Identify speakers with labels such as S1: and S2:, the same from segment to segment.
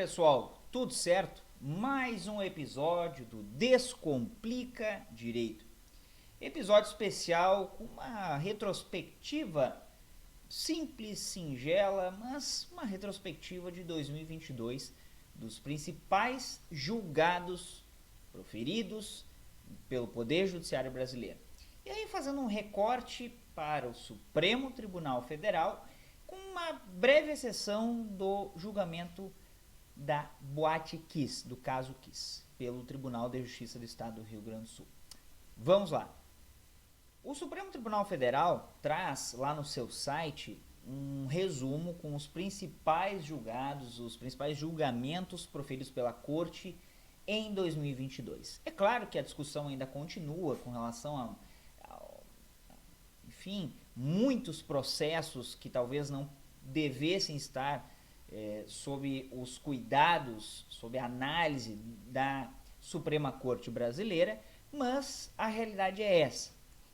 S1: pessoal, tudo certo? Mais um episódio do Descomplica Direito. Episódio especial com uma retrospectiva simples, singela, mas uma retrospectiva de 2022 dos principais julgados proferidos pelo Poder Judiciário brasileiro. E aí fazendo um recorte para o Supremo Tribunal Federal com uma breve exceção do julgamento da Boate Kiss, do caso Kiss, pelo Tribunal de Justiça do Estado do Rio Grande do Sul. Vamos lá. O Supremo Tribunal Federal traz lá no seu site um resumo com os principais julgados, os principais julgamentos proferidos pela Corte em 2022. É claro que a discussão ainda continua com relação enfim, muitos processos que talvez não devessem estar sob os cuidados, sob a análise da Suprema Corte Brasileira, mas a realidade é essa.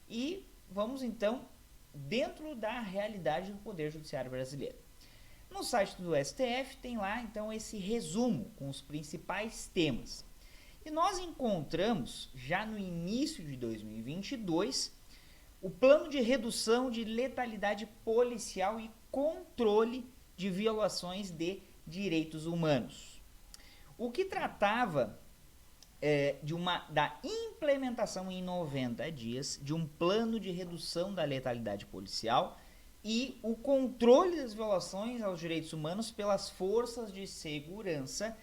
S1: E vamos então dentro da realidade do Poder Judiciário brasileiro. No site do STF tem lá então esse resumo com os principais temas. E nós encontramos já no início de 2022 o plano de redução de letalidade policial e controle de violações de direitos humanos. O que tratava da implementação em 90 dias de um plano de redução da letalidade policial e o controle das violações aos direitos humanos pelas forças de segurança,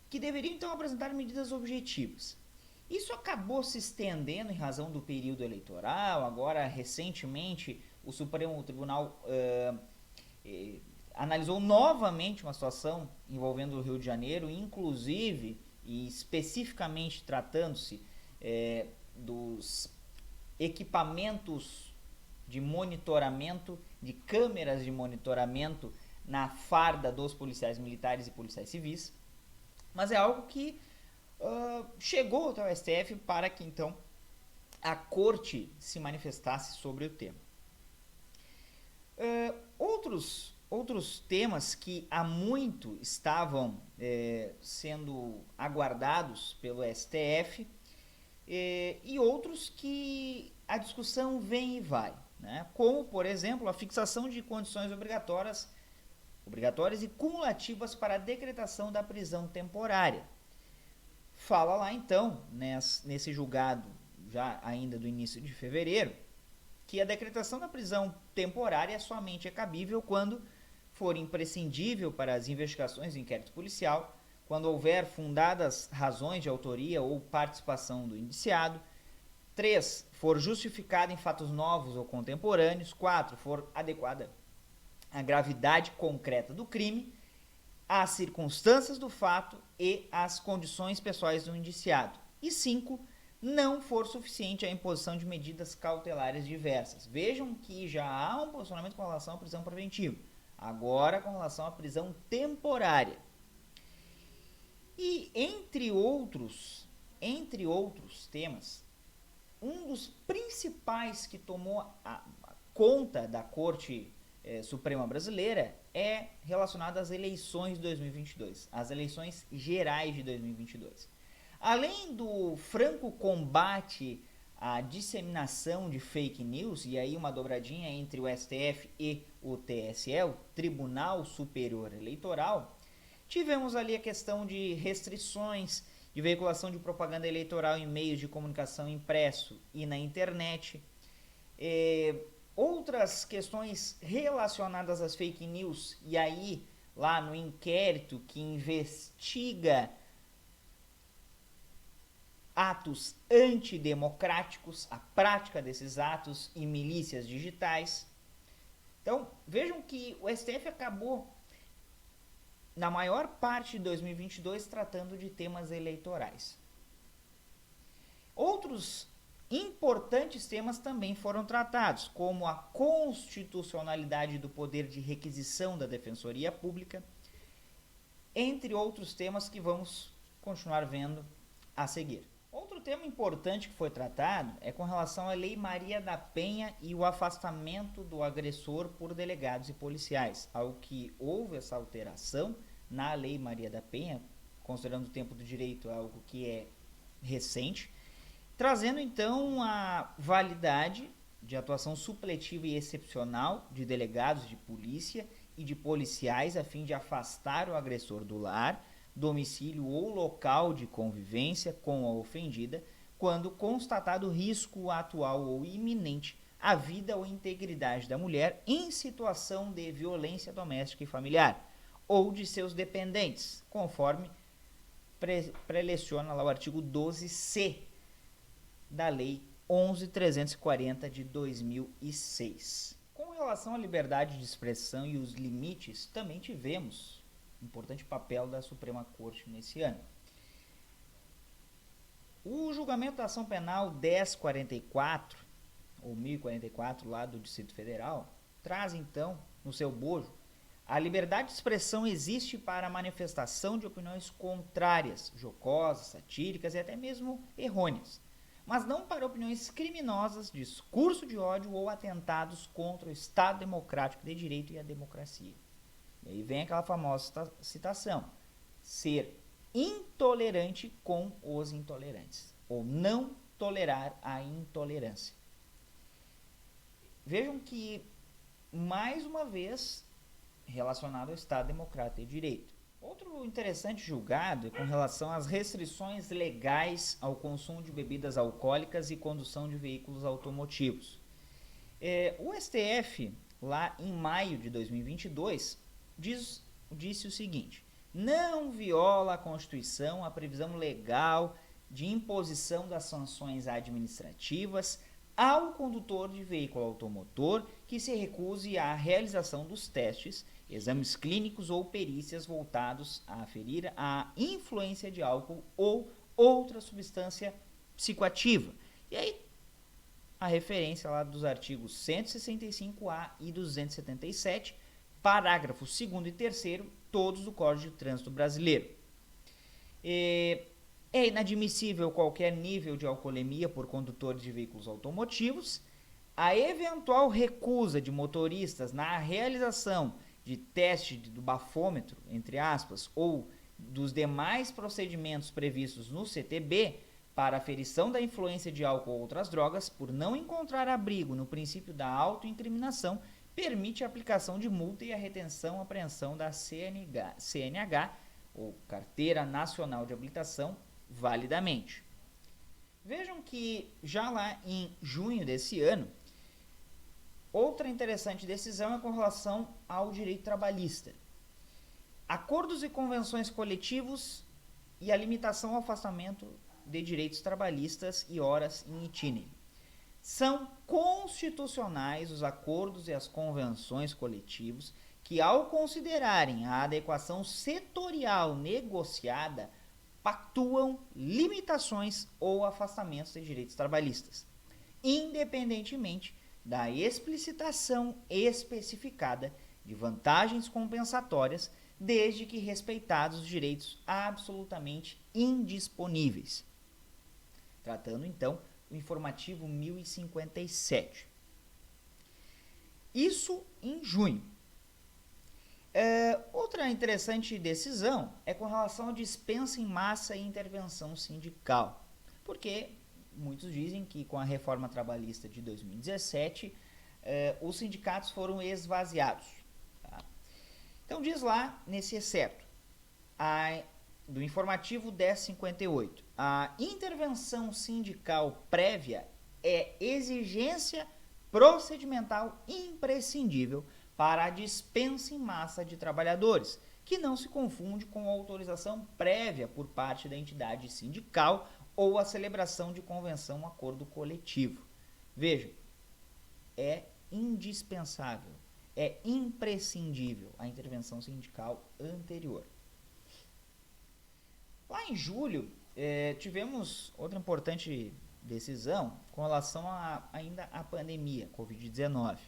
S1: que deveriam então apresentar medidas objetivas. Isso acabou se estendendo em razão do período eleitoral. Agora, recentemente, o Supremo Tribunal analisou novamente uma situação envolvendo o Rio de Janeiro, inclusive e especificamente tratando-se dos equipamentos de monitoramento, de câmeras de monitoramento na farda dos policiais militares e policiais civis. Mas é algo que chegou até o STF para que então a Corte se manifestasse sobre o tema. Outros temas que há muito estavam sendo aguardados pelo STF e outros que a discussão vem e vai, né? Como, por exemplo, a fixação de condições obrigatórias e cumulativas para a decretação da prisão temporária. Fala lá então, nesse julgado já ainda do início de fevereiro, que a decretação da prisão temporária somente é cabível quando for imprescindível para as investigações do inquérito policial, quando houver fundadas razões de autoria ou participação do indiciado. 3. For justificada em fatos novos ou contemporâneos. 4. For adequada à gravidade concreta do crime, às circunstâncias do fato e às condições pessoais do indiciado. E 5. Não for suficiente a imposição de medidas cautelares diversas. Vejam que já há um posicionamento com relação à prisão preventiva. Agora com relação à prisão temporária. E entre outros temas, um dos principais que tomou a conta da Corte Suprema Brasileira é relacionado às eleições de 2022, às eleições gerais de 2022. Além do franco combate à disseminação de fake news, e aí uma dobradinha entre o STF e o TSE, o Tribunal Superior Eleitoral, tivemos ali a questão de restrições de veiculação de propaganda eleitoral em meios de comunicação impresso e na internet. Outras questões relacionadas às fake news, e aí lá no inquérito que investiga atos antidemocráticos, a prática desses atos e milícias digitais. Então, vejam que o STF acabou, na maior parte de 2022, tratando de temas eleitorais. Outros importantes temas também foram tratados, como a constitucionalidade do poder de requisição da Defensoria Pública, entre outros temas que vamos continuar vendo a seguir. Outro tema importante que foi tratado é com relação à Lei Maria da Penha e o afastamento do agressor por delegados e policiais, ao que houve essa alteração na Lei Maria da Penha, considerando o tempo do direito algo que é recente, trazendo então a validade de atuação supletiva e excepcional de delegados de polícia e de policiais a fim de afastar o agressor do lar, domicílio ou local de convivência com a ofendida, quando constatado risco atual ou iminente à vida ou integridade da mulher em situação de violência doméstica e familiar, ou de seus dependentes, conforme preleciona lá o artigo 12C da Lei 11.340 de 2006. Com relação à liberdade de expressão e os limites, também tivemos um importante papel da Suprema Corte nesse ano. O julgamento da ação penal 1044, ou 1044, lá do Distrito Federal, traz então, no seu bojo, a liberdade de expressão existe para a manifestação de opiniões contrárias, jocosas, satíricas e até mesmo errôneas, mas não para opiniões criminosas, discurso de ódio ou atentados contra o Estado democrático de direito e a democracia. E aí vem aquela famosa citação: ser intolerante com os intolerantes, ou não tolerar a intolerância. Vejam que, mais uma vez, relacionado ao Estado Democrático de Direito. Outro interessante julgado é com relação às restrições legais ao consumo de bebidas alcoólicas e condução de veículos automotivos. O STF, lá em maio de 2022, disse o seguinte: não viola a Constituição a previsão legal de imposição das sanções administrativas ao condutor de veículo automotor que se recuse à realização dos testes, exames clínicos ou perícias voltados a aferir a influência de álcool ou outra substância psicoativa. E aí, a referência lá dos artigos 165A e 277, parágrafos 2º e 3º, todos do Código de Trânsito Brasileiro. É inadmissível qualquer nível de alcoolemia por condutores de veículos automotivos. A eventual recusa de motoristas na realização de teste do bafômetro, entre aspas, ou dos demais procedimentos previstos no CTB para aferição da influência de álcool ou outras drogas, por não encontrar abrigo no princípio da autoincriminação, permite a aplicação de multa e a retenção ou apreensão da CNH, ou Carteira Nacional de Habilitação, validamente. Vejam que já lá em junho desse ano, outra interessante decisão é com relação ao direito trabalhista. Acordos e convenções coletivos e a limitação ao afastamento de direitos trabalhistas e horas em itinere. São constitucionais os acordos e as convenções coletivos que, ao considerarem a adequação setorial negociada, pactuam limitações ou afastamentos de direitos trabalhistas, independentemente da explicitação especificada de vantagens compensatórias, desde que respeitados os direitos absolutamente indisponíveis. Tratando, então, o informativo 1057. Isso em junho. Outra interessante decisão é com relação à dispensa em massa e intervenção sindical, porque muitos dizem que com a reforma trabalhista de 2017, os sindicatos foram esvaziados. Tá? Então diz lá nesse excerto do informativo 1058, a intervenção sindical prévia é exigência procedimental imprescindível para a dispensa em massa de trabalhadores, que não se confunde com a autorização prévia por parte da entidade sindical ou a celebração de convenção ou acordo coletivo. Veja, é indispensável, é imprescindível a intervenção sindical anterior. Lá em julho, tivemos outra importante decisão com relação ainda à pandemia, Covid-19,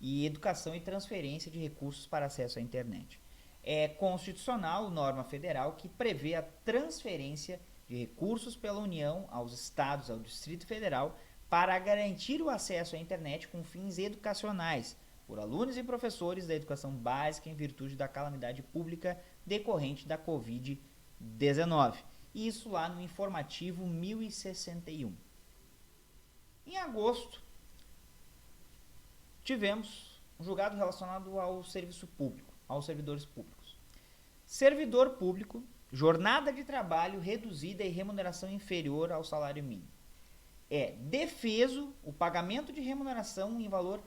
S1: e educação e transferência de recursos para acesso à internet. É constitucional norma federal que prevê a transferência de recursos pela União aos estados, ao Distrito Federal, para garantir o acesso à internet com fins educacionais, por alunos e professores da educação básica em virtude da calamidade pública decorrente da Covid-19. Isso lá no informativo 1061. Em agosto, tivemos um julgado relacionado ao serviço público, aos servidores públicos. Servidor público, jornada de trabalho reduzida e remuneração inferior ao salário mínimo. É defeso o pagamento de remuneração em valor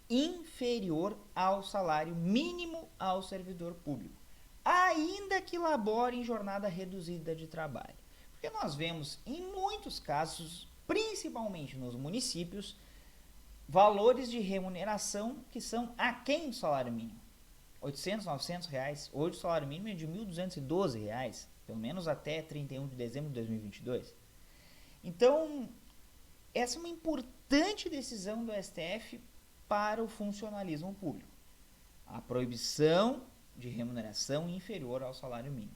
S1: inferior ao salário mínimo ao servidor público, ainda que labore em jornada reduzida de trabalho. Porque nós vemos em muitos casos, principalmente nos municípios, valores de remuneração que são aquém do salário mínimo. 800, 900 reais. Hoje o salário mínimo é de 1.212 reais, pelo menos até 31 de dezembro de 2022. Então, essa é uma importante decisão do STF para o funcionalismo público. A proibição de remuneração inferior ao salário mínimo.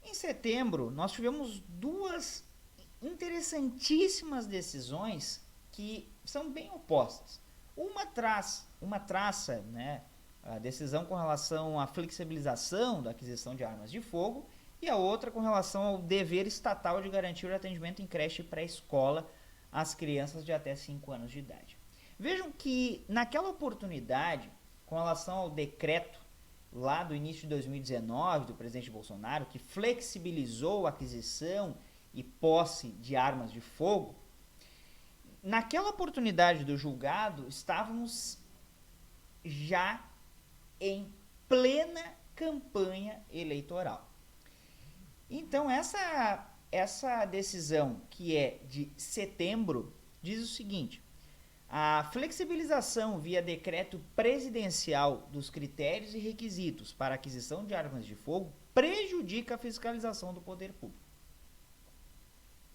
S1: Em setembro, nós tivemos duas interessantíssimas decisões que são bem opostas. Uma traça, né, a decisão com relação à flexibilização da aquisição de armas de fogo e a outra com relação ao dever estatal de garantir o atendimento em creche e pré-escola às crianças de até 5 anos de idade. Vejam que naquela oportunidade, com relação ao decreto lá do início de 2019 do presidente Bolsonaro, que flexibilizou a aquisição e posse de armas de fogo, naquela oportunidade do julgado, estávamos já em plena campanha eleitoral. Então, essa decisão, que é de setembro, diz o seguinte: a flexibilização via decreto presidencial dos critérios e requisitos para aquisição de armas de fogo prejudica a fiscalização do poder público,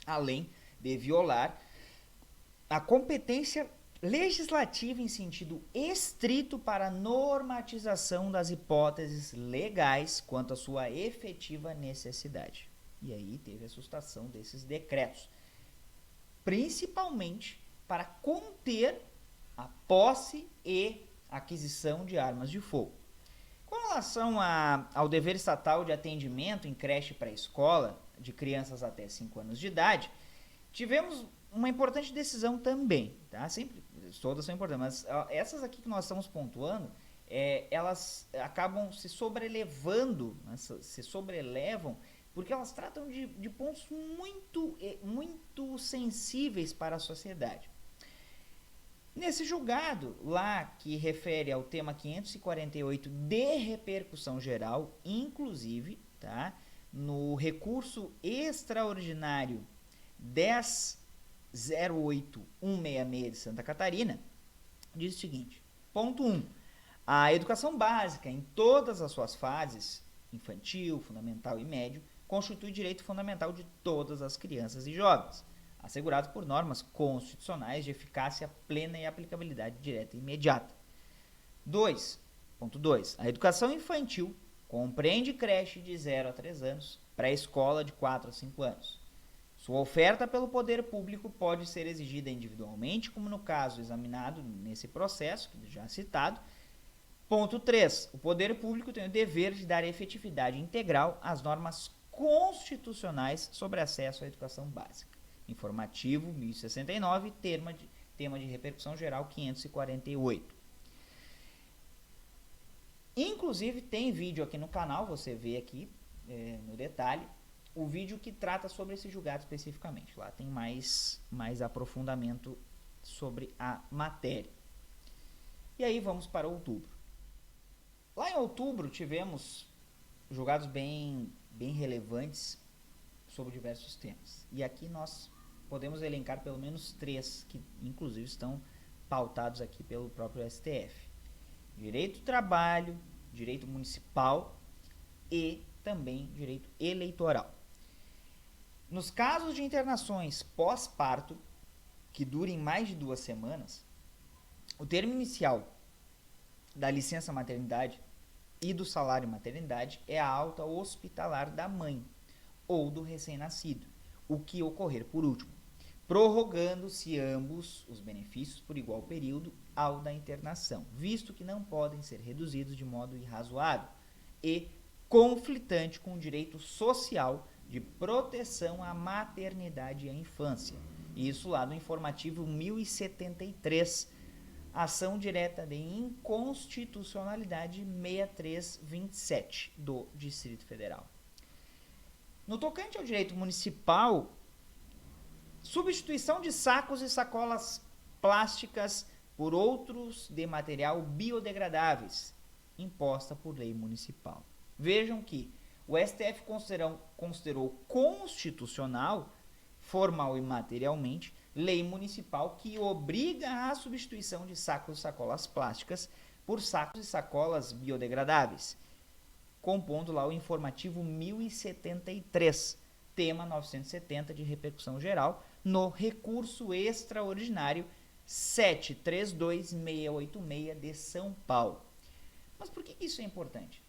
S1: além de violar a competência legislativa em sentido estrito para a normatização das hipóteses legais quanto à sua efetiva necessidade. E aí teve a sustação desses decretos, principalmente para conter a posse e aquisição de armas de fogo. Com relação ao dever estatal de atendimento em creche pré-escola de crianças até 5 anos de idade, tivemos uma importante decisão também, tá? Sempre, todas são importantes, mas essas aqui que nós estamos pontuando, elas acabam se sobrelevando, né, se sobrelevam, porque elas tratam de pontos muito sensíveis para a sociedade. Nesse julgado, lá que refere ao tema 548 de repercussão geral, inclusive, tá, no recurso extraordinário 10.08.166 de Santa Catarina, diz o seguinte: ponto 1. A educação básica, em todas as suas fases, infantil, fundamental e médio, constitui direito fundamental de todas as crianças e jovens, assegurado por normas constitucionais de eficácia plena e aplicabilidade direta e imediata. 2. Ponto 2. A educação infantil compreende creche de 0 a 3 anos, pré-escola de 4 a 5 anos. Sua oferta pelo poder público pode ser exigida individualmente, como no caso examinado nesse processo, já citado. Ponto 3. O poder público tem o dever de dar efetividade integral às normas constitucionais sobre acesso à educação básica. Informativo 1069, tema de repercussão geral 548. Inclusive tem vídeo aqui no canal, você vê aqui no detalhe, o vídeo que trata sobre esse julgado especificamente. Lá tem mais aprofundamento sobre a matéria. E aí vamos para outubro. Lá em outubro tivemos julgados bem relevantes sobre diversos temas. E aqui nós podemos elencar pelo menos 3, que inclusive estão pautados aqui pelo próprio STF. Direito do trabalho, direito municipal e também direito eleitoral. Nos casos de internações pós-parto, que durem mais de 2 semanas, o termo inicial da licença maternidade e do salário maternidade é a alta hospitalar da mãe ou do recém-nascido, o que ocorrer por último. prorrogando-se ambos os benefícios por igual período ao da internação, visto que não podem ser reduzidos de modo irrazoável e conflitante com o direito social de proteção à maternidade e à infância. Isso lá no informativo 1073, ação direta de inconstitucionalidade 6327 do Distrito Federal. No tocante ao direito municipal, substituição de sacos e sacolas plásticas por outros de material biodegradáveis, imposta por lei municipal. Vejam que o STF considerou constitucional, formal e materialmente, lei municipal que obriga a substituição de sacos e sacolas plásticas por sacos e sacolas biodegradáveis, compondo lá o informativo 1073, tema 970 de repercussão geral, no recurso extraordinário 732686 de São Paulo. Mas por que isso é importante?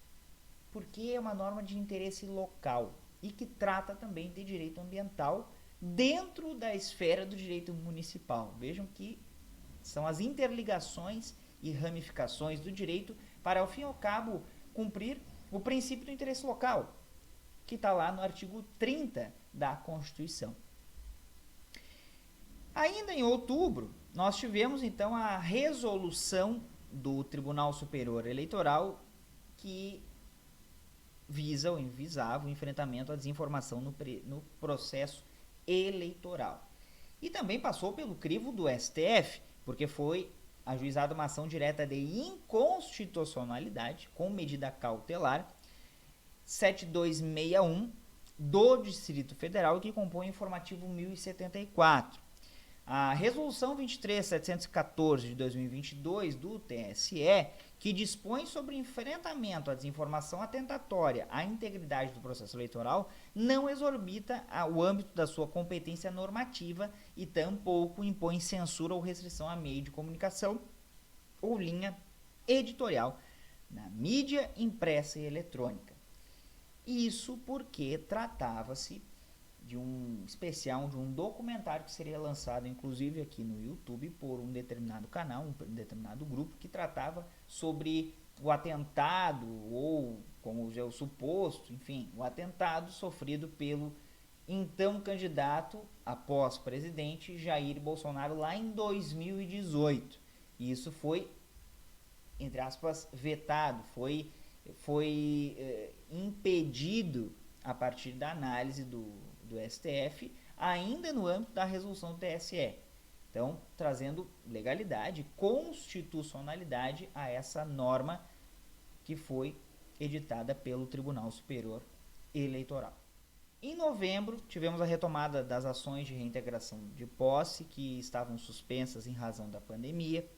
S1: Porque é uma norma de interesse local e que trata também de direito ambiental dentro da esfera do direito municipal. Vejam que são as interligações e ramificações do direito para, ao fim e ao cabo, cumprir o princípio do interesse local, que está lá no artigo 30 da Constituição. Ainda em outubro, nós tivemos então a resolução do Tribunal Superior Eleitoral que visava o enfrentamento à desinformação no processo eleitoral. E também passou pelo crivo do STF, porque foi ajuizada uma ação direta de inconstitucionalidade com medida cautelar 7261 do Distrito Federal, que compõe o informativo 1074. A resolução 23714 de 2022 do TSE, que dispõe sobre o enfrentamento à desinformação atentatória à integridade do processo eleitoral, não exorbita o âmbito da sua competência normativa e tampouco impõe censura ou restrição a meio de comunicação ou linha editorial na mídia impressa e eletrônica. Isso porque tratava-se de um especial, de um documentário que seria lançado inclusive aqui no YouTube por um determinado canal, um determinado grupo, que tratava sobre o atentado, ou como é o suposto, enfim, o atentado sofrido pelo então candidato a pós-presidente Jair Bolsonaro lá em 2018. E isso foi, entre aspas, vetado, foi impedido a partir da análise do STF, ainda no âmbito da resolução do TSE. Então, trazendo legalidade, constitucionalidade a essa norma que foi editada pelo Tribunal Superior Eleitoral. Em novembro, tivemos a retomada das ações de reintegração de posse que estavam suspensas em razão da pandemia.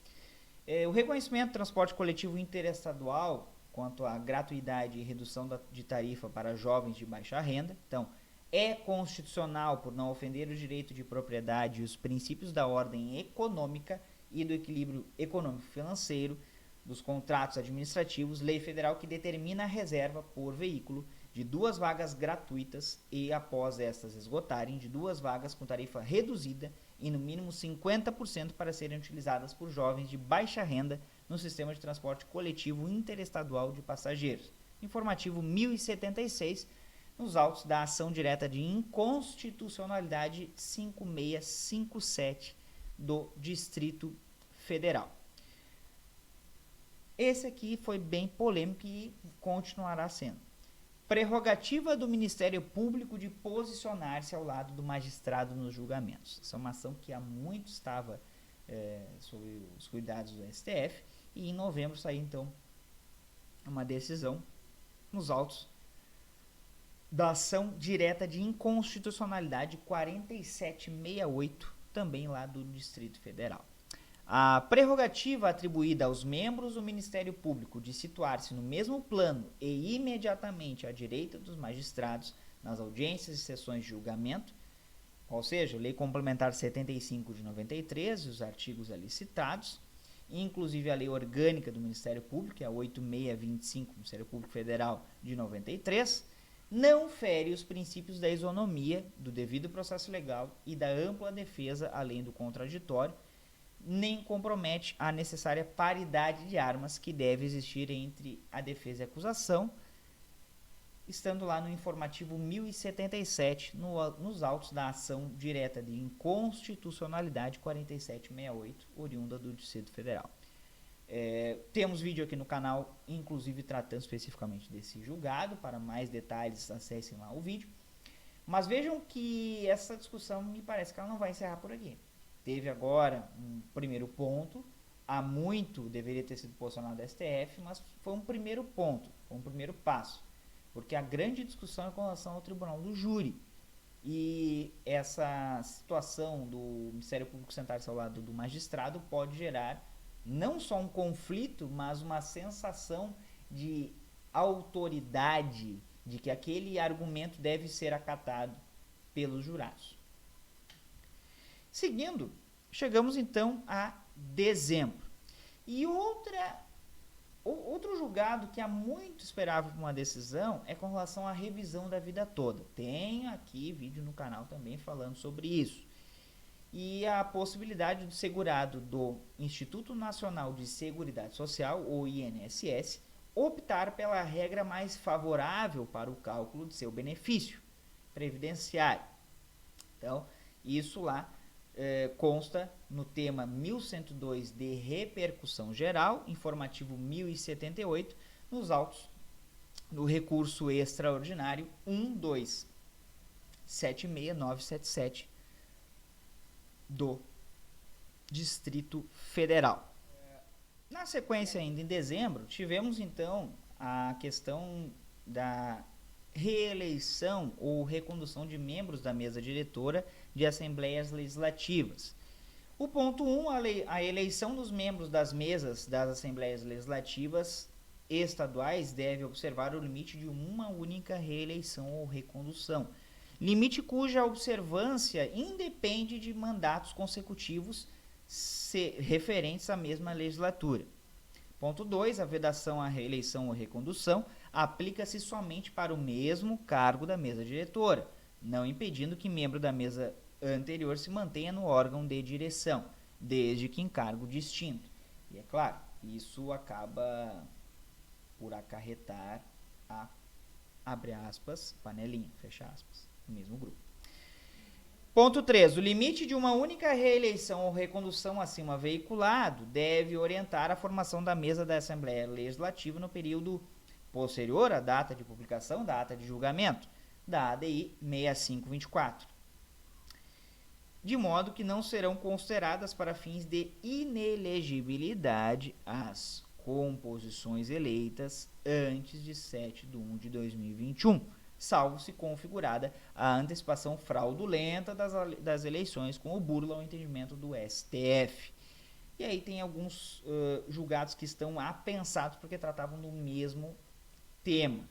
S1: O reconhecimento do transporte coletivo interestadual quanto à gratuidade e redução de tarifa para jovens de baixa renda. Então, é constitucional por não ofender o direito de propriedade e os princípios da ordem econômica e do equilíbrio econômico-financeiro dos contratos administrativos, lei federal que determina a reserva por veículo de 2 vagas gratuitas e, após estas esgotarem, de 2 vagas com tarifa reduzida e no mínimo 50% para serem utilizadas por jovens de baixa renda no sistema de transporte coletivo interestadual de passageiros. Informativo 1076, nos autos da ação direta de inconstitucionalidade 5657 do Distrito Federal. Esse aqui foi bem polêmico e continuará sendo. Prerrogativa do Ministério Público de posicionar-se ao lado do magistrado nos julgamentos. Essa é uma ação que há muito estava sob os cuidados do STF, e em novembro saiu então uma decisão nos autos da ação direta de inconstitucionalidade 4768, também lá do Distrito Federal. A prerrogativa atribuída aos membros do Ministério Público de situar-se no mesmo plano e imediatamente à direita dos magistrados nas audiências e sessões de julgamento, ou seja, Lei Complementar 75 de 93 e os artigos ali citados, inclusive a Lei Orgânica do Ministério Público, que é a 8625 do Ministério Público Federal de 93, não fere os princípios da isonomia, do devido processo legal e da ampla defesa, além do contraditório, nem compromete a necessária paridade de armas que deve existir entre a defesa e a acusação, estando lá no informativo 1077, nos autos da ação direta de inconstitucionalidade 4768, oriunda do Distrito Federal. Temos vídeo aqui no canal, inclusive tratando especificamente desse julgado. Para mais detalhes, acessem lá o vídeo. Mas vejam que essa discussão me parece que ela não vai encerrar por aqui. Teve agora um primeiro ponto, há muito deveria ter sido posicionado do STF, mas foi um primeiro ponto, foi um primeiro passo. Porque a grande discussão é com relação ao tribunal do júri. E essa situação do Ministério Público sentar-se ao lado do magistrado pode gerar não só um conflito, mas uma sensação de autoridade, de que aquele argumento deve ser acatado pelos jurados. Seguindo, chegamos então a dezembro. E outro julgado que há muito esperava por uma decisão é com relação à revisão da vida toda. Tem aqui vídeo no canal também falando sobre isso. E a possibilidade do segurado do Instituto Nacional de Seguridade Social, ou INSS, optar pela regra mais favorável para o cálculo de seu benefício previdenciário. Então, isso lá consta no tema 1102 de repercussão geral, informativo 1078, nos autos do recurso extraordinário 1276977 do Distrito Federal. Na sequência, ainda em dezembro, tivemos então a questão da reeleição ou recondução de membros da mesa diretora de assembleias legislativas. O ponto 1, a eleição dos membros das mesas das assembleias legislativas estaduais deve observar o limite de uma única reeleição ou recondução, limite cuja observância independe de mandatos consecutivos referentes à mesma legislatura. Ponto 2, a vedação à reeleição ou recondução aplica-se somente para o mesmo cargo da mesa diretora, não impedindo que membro da mesa anterior se mantenha no órgão de direção, desde que em cargo distinto. E é claro, isso acaba por acarretar a, abre aspas, panelinha, fecha aspas, no mesmo grupo. Ponto 3. O limite de uma única reeleição ou recondução acima veiculado deve orientar a formação da mesa da Assembleia Legislativa no período posterior à data de publicação da ata de julgamento, da ADI 6524, de modo que não serão consideradas para fins de inelegibilidade as composições eleitas antes de 7/1/2021, salvo se configurada a antecipação fraudulenta das eleições com o burla ao entendimento do STF. E aí tem alguns julgados que estão apensados porque tratavam do mesmo tema.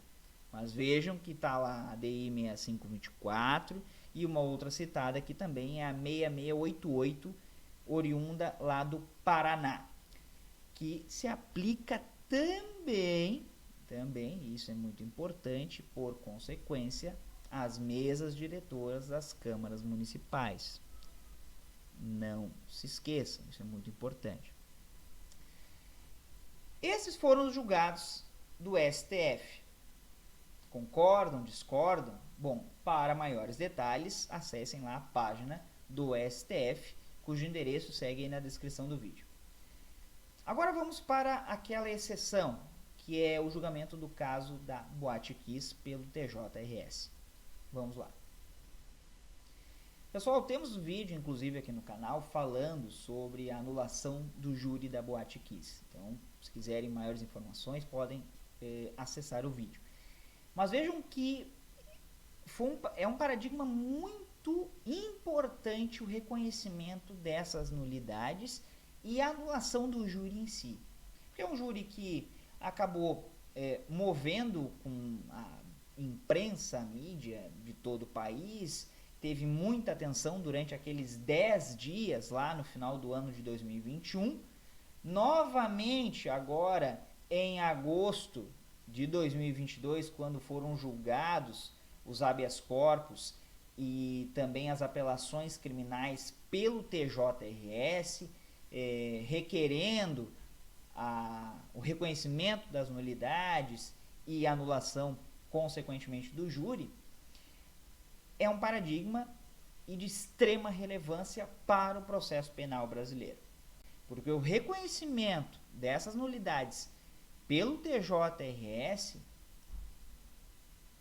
S1: Mas vejam que está lá a DI 6524 e uma outra citada aqui também é a 6688, oriunda lá do Paraná, que se aplica também, isso é muito importante, por consequência, às mesas diretoras das câmaras municipais. Não se esqueçam, isso é muito importante. Esses foram os julgados do STF. Concordam, discordam? Bom, para maiores detalhes, acessem lá a página do STF, cujo endereço segue aí na descrição do vídeo. Agora vamos para aquela exceção, que é o julgamento do caso da Boate Kiss pelo TJRS. Vamos lá. Pessoal, temos um vídeo, inclusive, aqui no canal, falando sobre a anulação do júri da Boate Kiss. Então, se quiserem maiores informações, podem acessar o vídeo. Mas vejam que é um paradigma muito importante o reconhecimento dessas nulidades e a anulação do júri em si. Porque é um júri que acabou movendo com a imprensa, a mídia de todo o país, teve muita atenção durante aqueles 10 dias lá no final do ano de 2021. Novamente, agora em agosto, de 2022, quando foram julgados os habeas corpus e também as apelações criminais pelo TJRS, requerendo o reconhecimento das nulidades e anulação, consequentemente, do júri, é um paradigma e de extrema relevância para o processo penal brasileiro. Porque o reconhecimento dessas nulidades pelo TJRS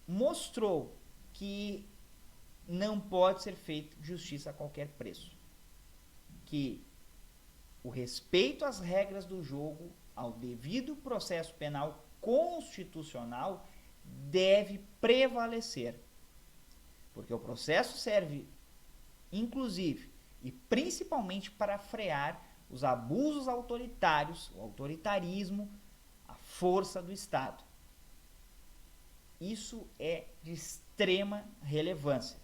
S1: mostrou que não pode ser feita justiça a qualquer preço. Que o respeito às regras do jogo, ao devido processo penal constitucional, deve prevalecer. Porque o processo serve, inclusive, e principalmente para frear os abusos autoritários, o autoritarismo, a força do Estado. Isso é de extrema relevância.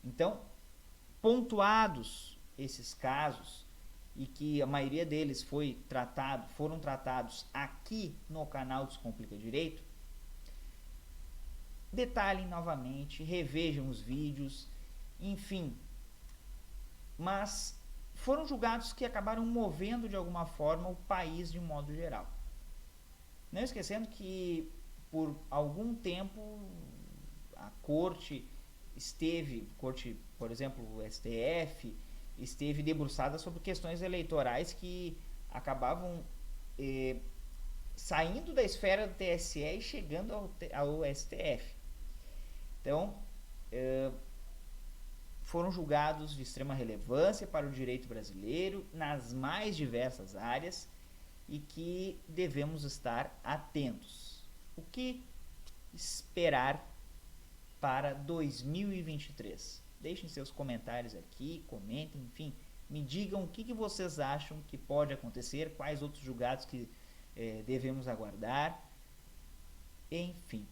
S1: Então, pontuados esses casos, e que a maioria deles foram tratados aqui no canal Descomplica Direito, detalhem novamente, revejam os vídeos, enfim. Mas foram julgados que acabaram movendo de alguma forma o país de um modo geral. Não esquecendo que por algum tempo a corte, por exemplo, o STF, esteve debruçada sobre questões eleitorais que acabavam saindo da esfera do TSE e chegando ao STF. Então, foram julgados de extrema relevância para o direito brasileiro nas mais diversas áreas e que devemos estar atentos. O que esperar para 2023? Deixem seus comentários aqui, comentem, enfim, me digam o que vocês acham que pode acontecer, quais outros julgados que devemos aguardar, enfim.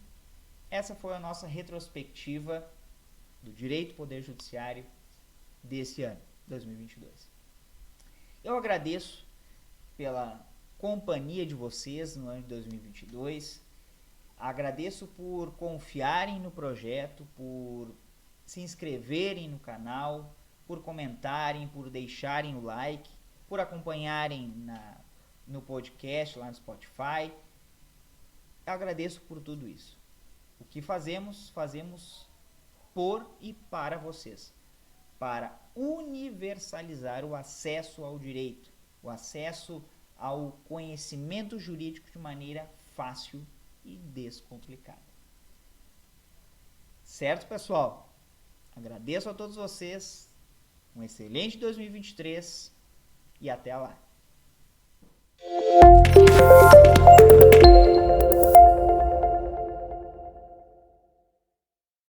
S1: Essa foi a nossa retrospectiva do Direito Poder Judiciário desse ano, 2022. Eu agradeço pela companhia de vocês no ano de 2022, agradeço por confiarem no projeto, por se inscreverem no canal, por comentarem, por deixarem o like, por acompanharem no podcast lá no Spotify. Eu agradeço por tudo isso. O que fazemos por e para vocês, para universalizar o acesso ao direito, o acesso ao conhecimento jurídico de maneira fácil e descomplicada. Certo, pessoal? Agradeço a todos vocês, um excelente 2023 e até lá!